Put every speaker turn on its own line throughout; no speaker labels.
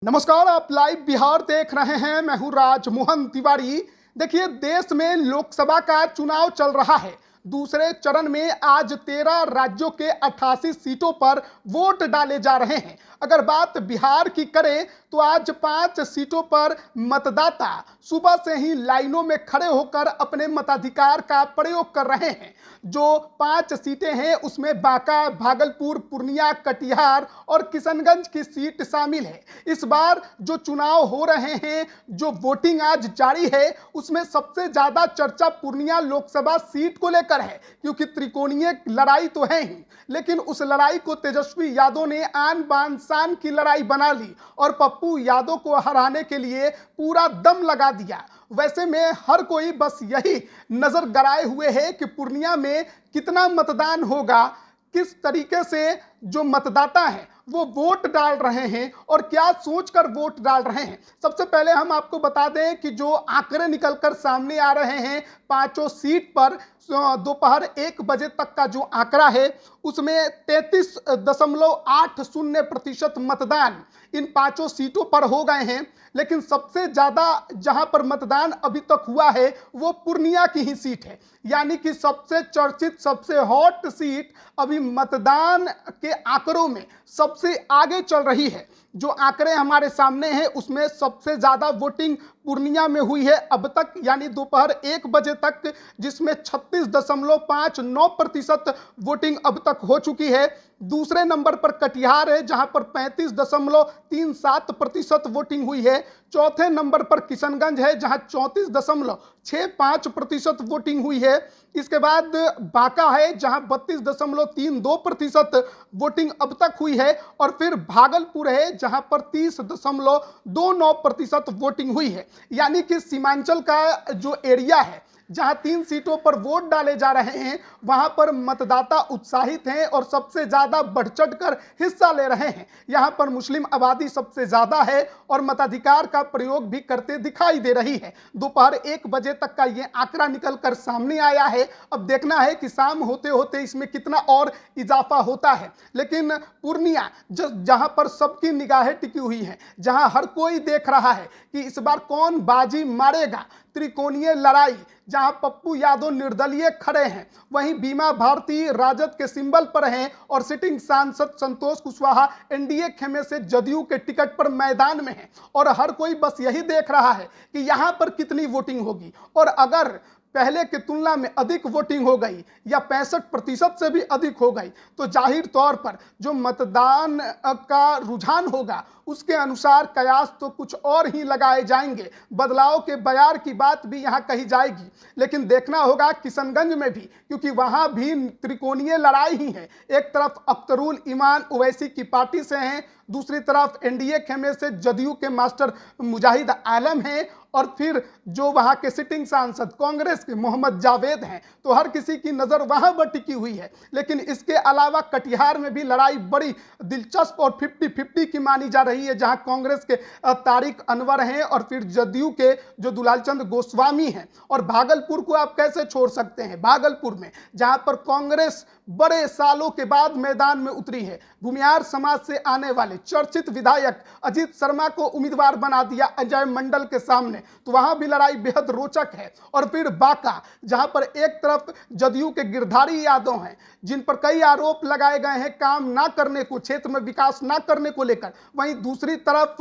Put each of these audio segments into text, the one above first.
नमस्कार, आप लाइव बिहार देख रहे हैं। मैं हूं राजमोहन तिवारी। देखिए, देश में लोकसभा का चुनाव चल रहा है। दूसरे चरण में आज 13 राज्यों के 88 सीटों पर वोट डाले जा रहे हैं। अगर बात बिहार की करें तो आज 5 सीटों पर मतदाता सुबह से ही लाइनों में खड़े होकर अपने मताधिकार का प्रयोग कर रहे हैं। जो 5 सीटें हैं उसमें बांका, भागलपुर, पूर्णिया, कटिहार और किशनगंज की सीट शामिल है। इस बार जो चुनाव हो रहे हैं, जो वोटिंग आज जारी है, उसमें सबसे ज्यादा चर्चा पूर्णिया लोकसभा सीट को लेकर है, क्योंकि त्रिकोणीय लड़ाई तो है ही, लेकिन उस लड़ाई को तेजस्वी यादव ने आन बान शान की लड़ाई बना ली और पप्पू यादव को हराने के लिए पूरा दम लगा दिया। वैसे में हर कोई बस यही नजर गड़ाए हुए है कि पूर्णिया में कितना मतदान होगा, किस तरीके से जो मतदाता हैं वो वोट डाल रहे हैं और क्या सोचकर वोट डाल रहे हैं। सबसे पहले हम आपको बता दें कि जो आंकड़े निकलकर सामने आ रहे हैं पांचों सीट पर, दोपहर 1 बजे तक का जो आंकड़ा है उसमें 33.80% मतदान इन पांचों सीटों पर हो गए हैं। लेकिन सबसे ज्यादा जहां पर मतदान अभी तक हुआ है वो पूर्णिया की ही सीट है, यानी कि सबसे चर्चित, सबसे हॉट सीट अभी मतदान के आंकड़ों में सबसे आगे चल रही है। जो आंकड़े हमारे सामने हैं उसमें सबसे ज्यादा वोटिंग पूर्णिया में हुई है अब तक, यानी दोपहर 1 बजे तक, जिसमें 36.59% वोटिंग अब तक हो चुकी है। दूसरे नंबर पर कटिहार है जहां पर 35.37% वोटिंग हुई है। चौथे नंबर पर किशनगंज है जहां 34.65% वोटिंग हुई है। इसके बाद बांका है जहां 32.32% वोटिंग अब तक हुई है और फिर भागलपुर है जहां पर 30.29% वोटिंग हुई है। यानी कि सीमांचल का जो एरिया है जहां 3 सीटों पर वोट डाले जा रहे हैं वहां पर मतदाता उत्साहित हैं और सबसे ज्यादा बढ़ चढ़कर हिस्सा ले रहे हैं। यहां पर मुस्लिम आबादी सबसे ज्यादा है और मताधिकार का प्रयोग भी करते दिखाई दे रही है। दोपहर 1 बजे तक का यह आंकड़ा निकलकर सामने आया है। अब देखना है कि शाम होते होते इसमें कितना और इजाफा होता है। लेकिन पूर्णिया जहां पर सबकी निगाहें टिकी हुई हैं, जहां हर कोई देख रहा है कि इस बार कौन बाजी मारेगा, त्रिकोणीय लड़ाई, जहां पप्पू यादव निर्दलीय खड़े हैं, वहीं बीमा भारती राजद के सिंबल पर हैं और सिटिंग सांसद संतोष कुशवाहा एनडीए खेमे से जदयू के टिकट पर मैदान में हैं। और हर कोई बस यही देख रहा है कि यहां पर कितनी वोटिंग होगी और अगर पहले की तुलना में अधिक वोटिंग हो गई या 65% से भी अधिक हो गई तो जाहिर तौर पर जो मतदान का रुझान होगा उसके अनुसार कयास तो कुछ और ही लगाए जाएंगे। बदलाव के बयार की बात भी यहाँ कही जाएगी। लेकिन देखना होगा किशनगंज में भी, क्योंकि वहाँ भी त्रिकोणीय लड़ाई ही है। एक तरफ अख्तरुल ईमान ओवैसी की पार्टी से हैं, दूसरी तरफ एनडीए खेमे से जदयू के मास्टर मुजाहिद आलम हैं और फिर जो वहां के सिटिंग सांसद कांग्रेस के मोहम्मद जावेद हैं। तो हर किसी की नजर वहां पर टिकी हुई है। लेकिन इसके अलावा कटिहार में भी लड़ाई बड़ी दिलचस्प और 50-50 की मानी जा रही है, जहां कांग्रेस के तारिक अनवर हैं और फिर जदयू के जो दुलालचंद गोस्वामी हैं। और भागलपुर को आप कैसे छोड़ सकते हैं, भागलपुर में जहां पर कांग्रेस बड़े सालों के बाद मैदान में उतरी है। भूमिहार समाज से आने वाले चर्चित विधायक अजीत शर्मा को उम्मीदवार बना दिया अजय मंडल के सामने, तो वहां भी लड़ाई बेहद रोचक है। और फिर बांका, जहां पर एक तरफ जदयू के गिरधारी यादव हैं जिन पर कई आरोप लगाए गए हैं काम ना करने को, क्षेत्र में विकास ना करने को लेकर, वहीं दूसरी तरफ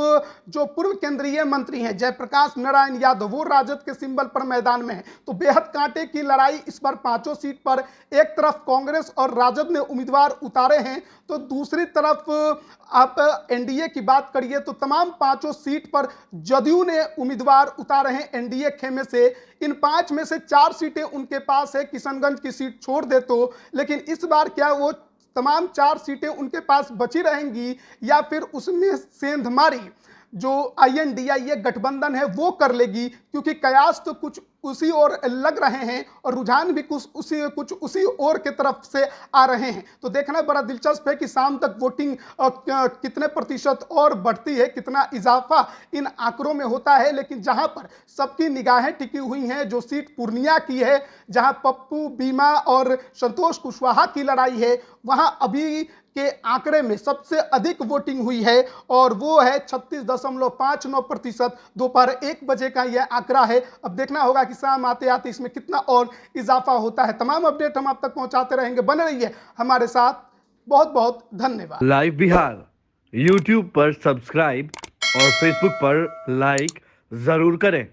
जो पूर्व केंद्रीय मंत्री हैं जयप्रकाश नारायण यादव, वो राजद के सिंबल पर मैदान में है। तो बेहद कांटे की लड़ाई इस बार पांचों सीट पर। एक तरफ कांग्रेस और राजद ने उम्मीदवार उतारे हैं, तो दूसरी तरफ आप एनडीए की बात करिए तो तमाम पांचों सीट पर जदयू ने उम्मीदवार उतारे हैं एनडीए खेमे से। इन 5 में से 4 सीटें उनके पास है, किशनगंज की सीट छोड़ दे तो। लेकिन इस बार क्या वो तमाम 4 सीटें उनके पास बची रहेंगी या फिर उसमें सेंधमारी जो आईएनडीआईए गठबंधन है वो कर लेगी, क्योंकि कयास तो कुछ उसी ओर लग रहे हैं और रुझान भी कुछ उसी ओर के तरफ से आ रहे हैं। तो देखना बड़ा दिलचस्प है कि शाम तक वोटिंग कितने प्रतिशत और बढ़ती है, कितना इजाफा इन आंकड़ों में होता है। लेकिन जहां पर सबकी निगाहें टिकी हुई हैं, जो सीट पूर्णिया की है, जहां पप्पू, बीमा और संतोष कुशवाहा की लड़ाई है, वहां अभी के आंकड़े में सबसे अधिक वोटिंग हुई है और वो है 36.59%। दोपहर 1 बजे का यह आंकड़ा है। अब देखना होगा कि शाम आते आते इसमें कितना और इजाफा होता है। तमाम अपडेट हम आप तक पहुंचाते रहेंगे, बने रहिए हमारे साथ। बहुत बहुत धन्यवाद।
लाइव बिहार यूट्यूब पर सब्सक्राइब और फेसबुक पर लाइक जरूर करें।